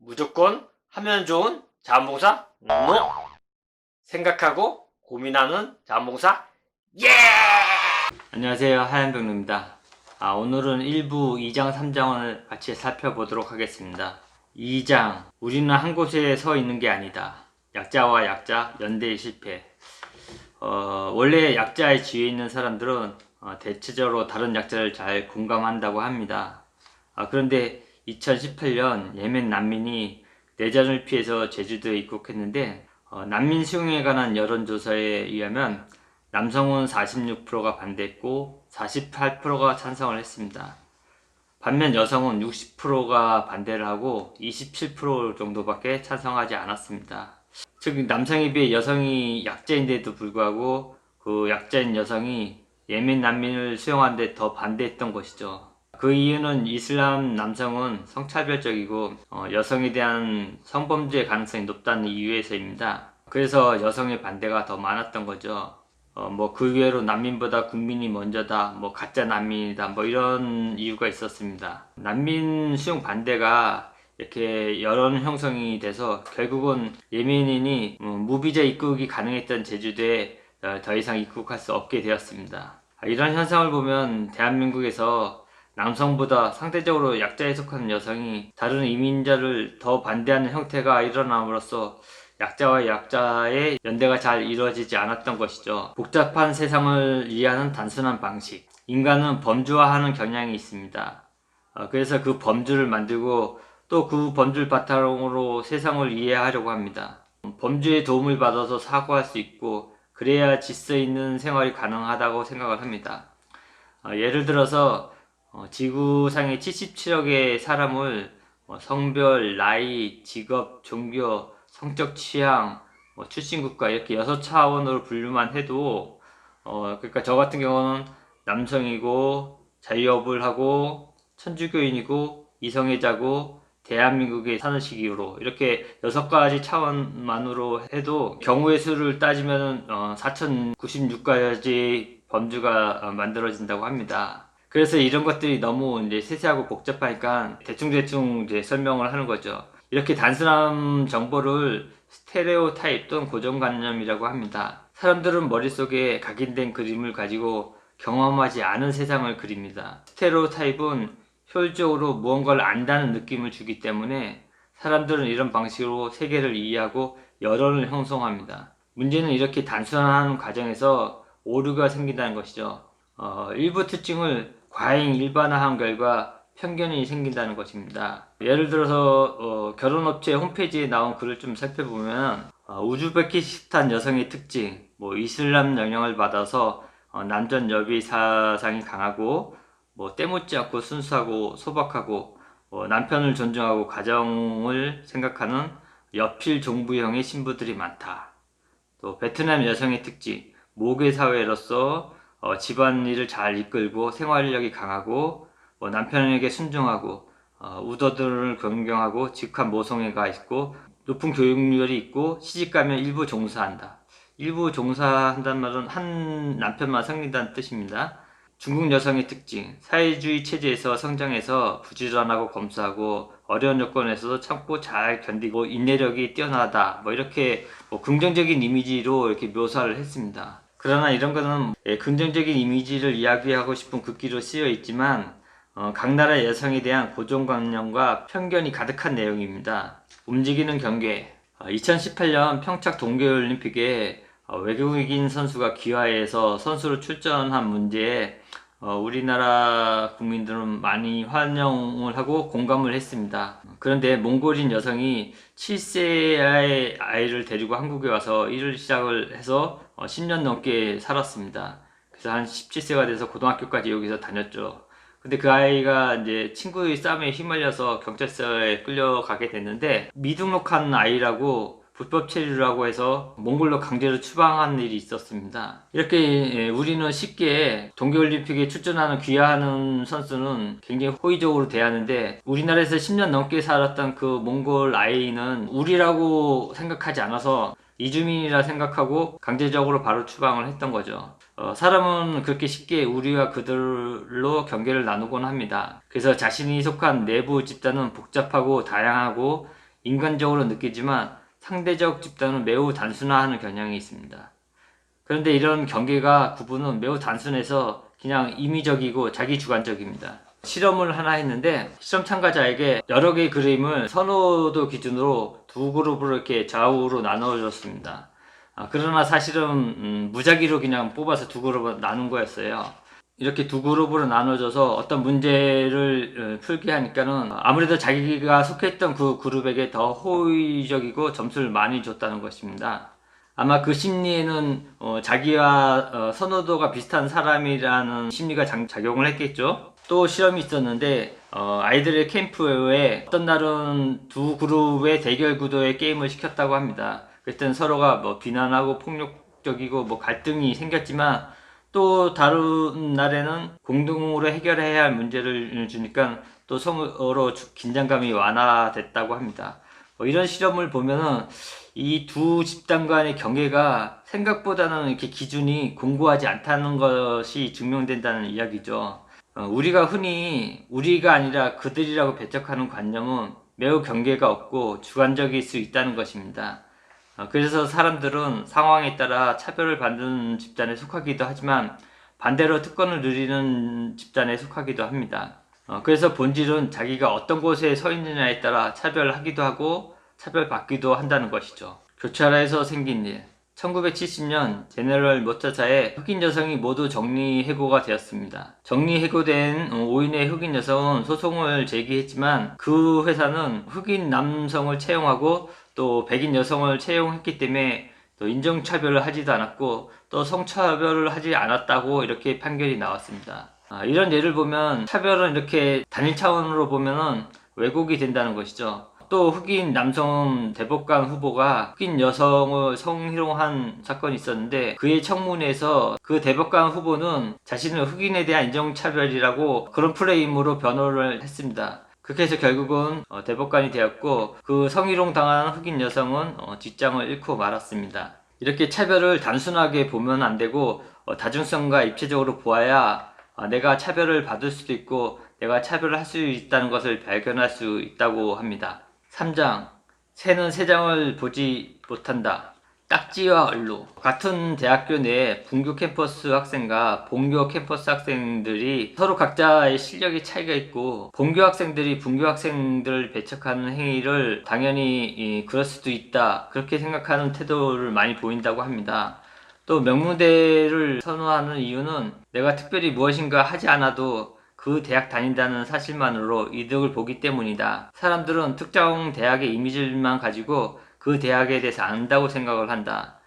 무조건 하면 좋은 자원봉사? NO! 생각하고 고민하는 자원봉사? 예! 안녕하세요, 하얀병루입니다. 오늘은 1부 2장 3장을 같이 살펴보도록 하겠습니다. 2장, 우리는 한 곳에 서 있는 게 아니다. 약자와 약자, 연대의 실패. 원래 약자의 지위에 있는 사람들은 대체적으로 다른 약자를 잘 공감한다고 합니다. 그런데 2018년 예멘 난민이 내전을 피해서 제주도에 입국했는데 난민 수용에 관한 여론조사에 의하면 남성은 46%가 반대했고 48%가 찬성을 했습니다. 반면 여성은 60%가 반대를 하고 27% 정도밖에 찬성하지 않았습니다. 즉 남성에 비해 여성이 약자인데도 불구하고 그 약자인 여성이 예멘 난민을 수용하는데 더 반대했던 것이죠. 그 이유는 이슬람 남성은 성차별적이고 여성에 대한 성범죄 가능성이 높다는 이유에서입니다. 그래서 여성의 반대가 더 많았던 거죠. 그 외로 난민보다 국민이 먼저다, 가짜 난민이다, 이런 이유가 있었습니다. 난민 수용 반대가 이렇게 여론 형성이 돼서 결국은 예멘인이 무비자 입국이 가능했던 제주도에 더 이상 입국할 수 없게 되었습니다. 이런 현상을 보면 대한민국에서 남성보다 상대적으로 약자에 속하는 여성이 다른 이민자를 더 반대하는 형태가 일어남으로써 약자와 약자의 연대가 잘 이루어지지 않았던 것이죠. 복잡한 세상을 이해하는 단순한 방식. 인간은 범주화하는 경향이 있습니다. 그래서 그 범주를 만들고 또 그 범주를 바탕으로 세상을 이해하려고 합니다. 범주의 도움을 받아서 사고할 수 있고 그래야 질서 있는 생활이 가능하다고 생각을 합니다. 예를 들어서 지구상의 77억의 사람을 성별, 나이, 직업, 종교, 성적 취향, 출신 국가 이렇게 6차원으로 분류만 해도 그러니까 저 같은 경우는 남성이고 자유업을 하고 천주교인이고 이성애자고 대한민국에 사는 시기로 이렇게 6가지 차원만으로 해도 경우의 수를 따지면 4096가지 범주가 만들어진다고 합니다. 그래서 이런 것들이 너무 이제 세세하고 복잡하니까 대충 이제 설명을 하는 거죠. 이렇게 단순한 정보를 스테레오타입 또는 고정관념이라고 합니다. 사람들은 머릿속에 각인된 그림을 가지고 경험하지 않은 세상을 그립니다. 스테레오타입은 효율적으로 무언가를 안다는 느낌을 주기 때문에 사람들은 이런 방식으로 세계를 이해하고 여론을 형성합니다. 문제는 이렇게 단순한 과정에서 오류가 생긴다는 것이죠. 일부 특징을 과잉 일반화한 결과 편견이 생긴다는 것입니다. 예를 들어서 결혼업체 홈페이지에 나온 글을 좀 살펴보면 우즈베키스탄 여성의 특징, 이슬람 영향을 받아서 남전 여비 사상이 강하고 때묻지 않고 순수하고 소박하고 남편을 존중하고 가정을 생각하는 여필 종부형의 신부들이 많다. 또 베트남 여성의 특징, 모계 사회로서 집안일을 잘 이끌고 생활력이 강하고 남편에게 순종하고 우더들을 존경하고 직한 모성애가 있고 높은 교육열이 있고 시집가면 일부 종사한다. 일부 종사한다는 말은 한 남편만 섬긴다는 뜻입니다. 중국 여성의 특징, 사회주의 체제에서 성장해서 부지런하고 검소하고 어려운 조건에서도 참고 잘 견디고 인내력이 뛰어나다 이렇게 긍정적인 이미지로 이렇게 묘사를 했습니다. 그러나 이런 거는 긍정적인 이미지를 이야기하고 싶은 글귀로 쓰여 있지만 각 나라 여성에 대한 고정관념과 편견이 가득한 내용입니다. 움직이는 경계, 2018년 평창 동계올림픽에 외국인 선수가 기아해서 선수로 출전한 문제에 우리나라 국민들은 많이 환영을 하고 공감을 했습니다. 그런데 몽골인 여성이 7세의 아이를 데리고 한국에 와서 일을 시작을 해서 10년 넘게 살았습니다. 그래서 한 17세가 돼서 고등학교까지 여기서 다녔죠. 근데 그 아이가 이제 친구의 싸움에 휘말려서 경찰서에 끌려가게 됐는데 미등록한 아이라고 불법 체류라고 해서 몽골로 강제로 추방한 일이 있었습니다. 이렇게 우리는 쉽게 동계올림픽에 출전하는 귀화하는 선수는 굉장히 호의적으로 대하는데 우리나라에서 10년 넘게 살았던 그 몽골 아이는 우리라고 생각하지 않아서 이주민이라 생각하고 강제적으로 바로 추방을 했던 거죠. 사람은 그렇게 쉽게 우리와 그들로 경계를 나누곤 합니다. 그래서 자신이 속한 내부 집단은 복잡하고 다양하고 인간적으로 느끼지만 상대적 집단은 매우 단순화하는 경향이 있습니다. 그런데 이런 경계가 구분은 매우 단순해서 그냥 임의적이고 자기 주관적입니다. 실험을 하나 했는데 실험 참가자에게 여러 개의 그림을 선호도 기준으로 두 그룹으로 이렇게 좌우로 나눠줬습니다. 그러나 사실은 무작위로 그냥 뽑아서 두 그룹으로 나눈 거였어요. 이렇게 두 그룹으로 나눠져서 어떤 문제를 풀게 하니까는 아무래도 자기가 속했던 그 그룹에게 더 호의적이고 점수를 많이 줬다는 것입니다. 아마 그 심리에는 자기와 선호도가 비슷한 사람이라는 심리가 작용을 했겠죠. 또 실험이 있었는데 아이들의 캠프에 어떤 날은 두 그룹의 대결 구도의 게임을 시켰다고 합니다. 그랬더니 서로가 뭐 비난하고 폭력적이고 뭐 갈등이 생겼지만 또 다른 날에는 공동으로 해결해야 할 문제를 주니까 또 서로 긴장감이 완화됐다고 합니다. 이런 실험을 보면은 이 두 집단 간의 경계가 생각보다는 이렇게 기준이 공고하지 않다는 것이 증명된다는 이야기죠. 우리가 흔히 우리가 아니라 그들이라고 배척하는 관념은 매우 경계가 없고 주관적일 수 있다는 것입니다. 그래서 사람들은 상황에 따라 차별을 받는 집단에 속하기도 하지만 반대로 특권을 누리는 집단에 속하기도 합니다. 그래서 본질은 자기가 어떤 곳에 서 있느냐에 따라 차별하기도 하고 차별받기도 한다는 것이죠. 교차라에서 생긴 일. 1970년 제너럴 모터사에 흑인 여성이 모두 정리해고가 되었습니다. 정리해고된 5인의 흑인 여성은 소송을 제기했지만 그 회사는 흑인 남성을 채용하고 또 백인 여성을 채용했기 때문에 또 인종차별을 하지도 않았고 또 성차별을 하지 않았다고 이렇게 판결이 나왔습니다. 이런 예를 보면 차별은 이렇게 단일 차원으로 보면은 왜곡이 된다는 것이죠. 또 흑인 남성 대법관 후보가 흑인 여성을 성희롱한 사건이 있었는데 그의 청문회에서 그 대법관 후보는 자신을 흑인에 대한 인종차별이라고 그런 프레임으로 변호를 했습니다. 그렇게 해서 결국은 대법관이 되었고 그 성희롱 당한 흑인 여성은 직장을 잃고 말았습니다. 이렇게 차별을 단순하게 보면 안 되고 다중성과 입체적으로 보아야 내가 차별을 받을 수도 있고 내가 차별을 할 수 있다는 것을 발견할 수 있다고 합니다. 3장. 새는 새장을 보지 못한다. 딱지와 얼룩. 같은 대학교 내에 분교 캠퍼스 학생과 본교 캠퍼스 학생들이 서로 각자의 실력의 차이가 있고 본교 학생들이 분교 학생들을 배척하는 행위를 당연히 그럴 수도 있다 그렇게 생각하는 태도를 많이 보인다고 합니다. 또 명문대를 선호하는 이유는 내가 특별히 무엇인가 하지 않아도 그 대학 다닌다는 사실만으로 이득을 보기 때문이다. 사람들은 특정 대학의 이미지만 가지고 그 대학에 대해서 안다고 생각을 한다.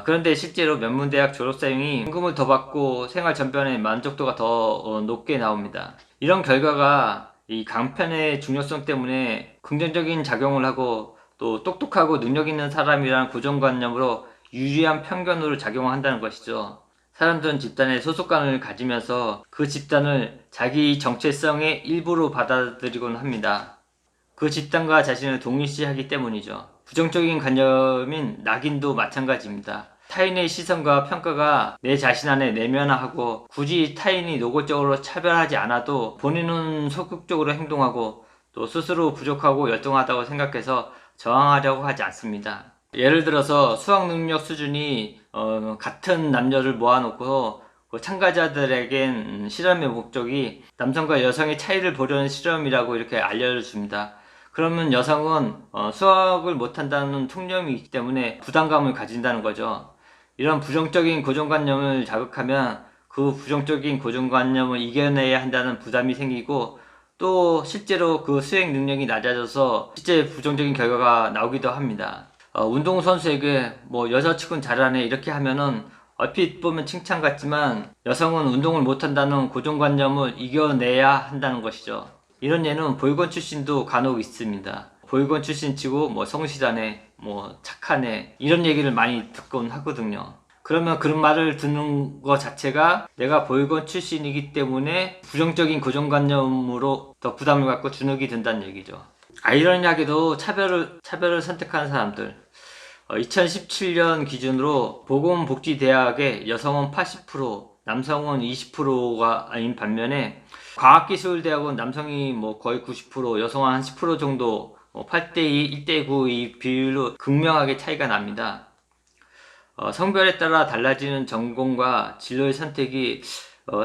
그런데 실제로 명문대학 졸업생이 임금을 더 받고 생활 전반의 만족도가 더 높게 나옵니다. 이런 결과가 이 강편의 중요성 때문에 긍정적인 작용을 하고 또 똑똑하고 능력 있는 사람이라는 고정관념으로 유리한 편견으로 작용한다는 것이죠. 사람들은 집단의 소속감을 가지면서 그 집단을 자기 정체성의 일부로 받아들이곤 합니다. 그 집단과 자신을 동일시하기 때문이죠. 부정적인 관념인 낙인도 마찬가지입니다. 타인의 시선과 평가가 내 자신 안에 내면화하고 굳이 타인이 노골적으로 차별하지 않아도 본인은 소극적으로 행동하고 또 스스로 부족하고 열등하다고 생각해서 저항하려고 하지 않습니다. 예를 들어서 수학 능력 수준이 같은 남녀를 모아놓고 그 참가자들에겐 실험의 목적이 남성과 여성의 차이를 보려는 실험이라고 이렇게 알려줍니다. 그러면 여성은 수학을 못한다는 통념이 있기 때문에 부담감을 가진다는 거죠. 이런 부정적인 고정관념을 자극하면 그 부정적인 고정관념을 이겨내야 한다는 부담이 생기고 또 실제로 그 수행 능력이 낮아져서 실제 부정적인 결과가 나오기도 합니다. 운동선수에게 뭐 여자치곤 잘하네 이렇게 하면은 얼핏 보면 칭찬 같지만 여성은 운동을 못한다는 고정관념을 이겨내야 한다는 것이죠. 이런 예는 보육원 출신도 간혹 있습니다. 보육원 출신치고 뭐 성실하네, 뭐 착하네 이런 얘기를 많이 듣곤 하거든요. 그러면 그런 말을 듣는 것 자체가 내가 보육원 출신이기 때문에 부정적인 고정관념으로 더 부담을 갖고 주눅이 든다는 얘기죠. 아이러니하게도 차별을 선택하는 사람들 2017년 기준으로 보건복지대학의 여성은 80%, 남성은 20%가 아닌 반면에 과학기술대학은 남성이 뭐 거의 90%, 여성은 한 10% 정도 8대2, 1대9 이 비율로 극명하게 차이가 납니다. 성별에 따라 달라지는 전공과 진로의 선택이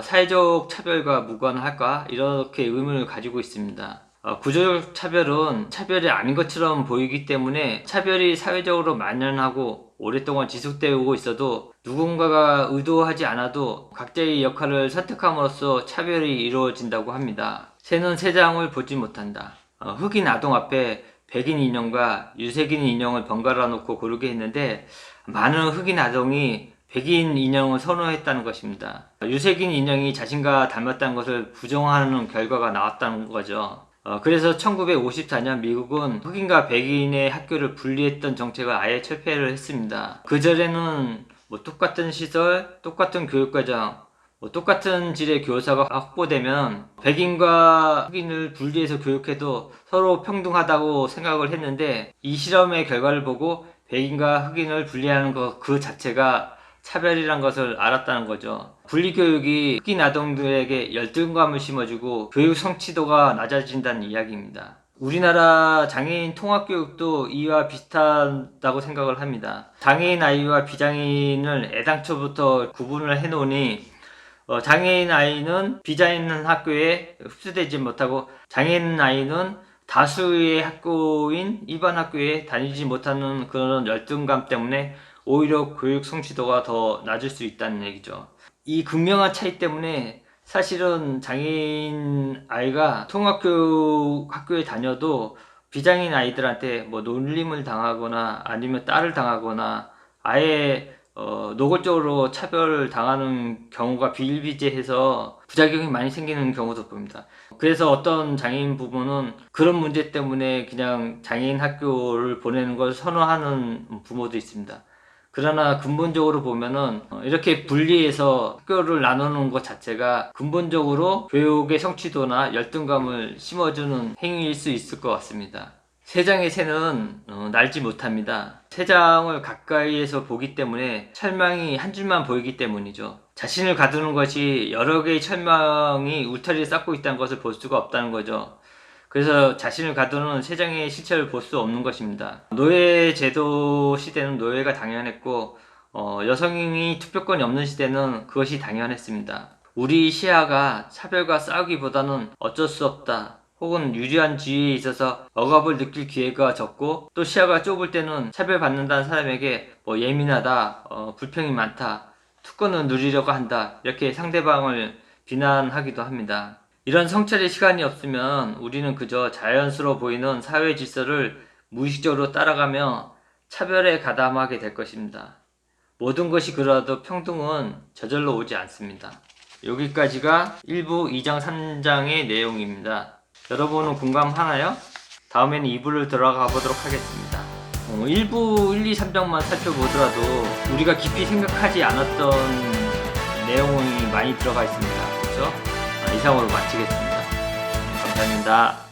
사회적 차별과 무관할까? 이렇게 의문을 가지고 있습니다. 구조적 차별은 차별이 아닌 것처럼 보이기 때문에 차별이 사회적으로 만연하고 오랫동안 지속되고 있어도 누군가가 의도하지 않아도 각자의 역할을 선택함으로써 차별이 이루어진다고 합니다. 새는 새장을 보지 못한다. 흑인 아동 앞에 백인 인형과 유색인 인형을 번갈아 놓고 고르게 했는데 많은 흑인 아동이 백인 인형을 선호했다는 것입니다. 유색인 인형이 자신과 닮았다는 것을 부정하는 결과가 나왔다는 거죠. 그래서 1954년 미국은 흑인과 백인의 학교를 분리했던 정책을 아예 철폐를 했습니다. 그전에는 똑같은 시설, 똑같은 교육과정, 똑같은 질의 교사가 확보되면 백인과 흑인을 분리해서 교육해도 서로 평등하다고 생각을 했는데 이 실험의 결과를 보고 백인과 흑인을 분리하는 것 그 자체가 차별이란 것을 알았다는 거죠. 분리교육이 흑인 아동들에게 열등감을 심어주고 교육 성취도가 낮아진다는 이야기입니다. 우리나라 장애인 통합교육도 이와 비슷하다고 생각을 합니다. 장애인 아이와 비장애인을 애당초부터 구분을 해놓으니 장애인 아이는 비장애인 학교에 흡수되지 못하고 장애인 아이는 다수의 학교인 일반 학교에 다니지 못하는 그런 열등감 때문에 오히려 교육 성취도가 더 낮을 수 있다는 얘기죠. 이 극명한 차이 때문에 사실은 장애인 아이가 통합교육 학교에 다녀도 비장애인 아이들한테 놀림을 당하거나 아니면 딸을 당하거나 아예 노골적으로 차별을 당하는 경우가 비일비재해서 부작용이 많이 생기는 경우도 봅니다. 그래서 어떤 장애인 부모는 그런 문제 때문에 그냥 장애인 학교를 보내는 걸 선호하는 부모도 있습니다. 그러나 근본적으로 보면은 이렇게 분리해서 학교를 나누는 것 자체가 근본적으로 교육의 성취도나 열등감을 심어주는 행위일 수 있을 것 같습니다. 새장의 새는 날지 못합니다. 새장을 가까이에서 보기 때문에 철망이 한 줄만 보이기 때문이죠. 자신을 가두는 것이 여러 개의 철망이 울타리를 쌓고 있다는 것을 볼 수가 없다는 거죠. 그래서 자신을 가두는 새장의 실체를 볼 수 없는 것입니다. 노예제도 시대는 노예가 당연했고 여성이 투표권이 없는 시대는 그것이 당연했습니다. 우리 시야가 차별과 싸우기보다는 어쩔 수 없다 혹은 유리한 지위에 있어서 억압을 느낄 기회가 적고 또 시야가 좁을 때는 차별받는다는 사람에게 예민하다, 불평이 많다, 특권을 누리려고 한다 이렇게 상대방을 비난하기도 합니다. 이런 성찰의 시간이 없으면 우리는 그저 자연스러워 보이는 사회 질서를 무의식적으로 따라가며 차별에 가담하게 될 것입니다. 모든 것이 그러하도 평등은 저절로 오지 않습니다. 여기까지가 1부 2장 3장의 내용입니다. 여러분은 공감하나요? 다음에는 2부를 들어가 보도록 하겠습니다. 1부 1, 2, 3장만 살펴보더라도 우리가 깊이 생각하지 않았던 내용이 많이 들어가 있습니다. 그렇죠? 이상으로 마치겠습니다. 감사합니다.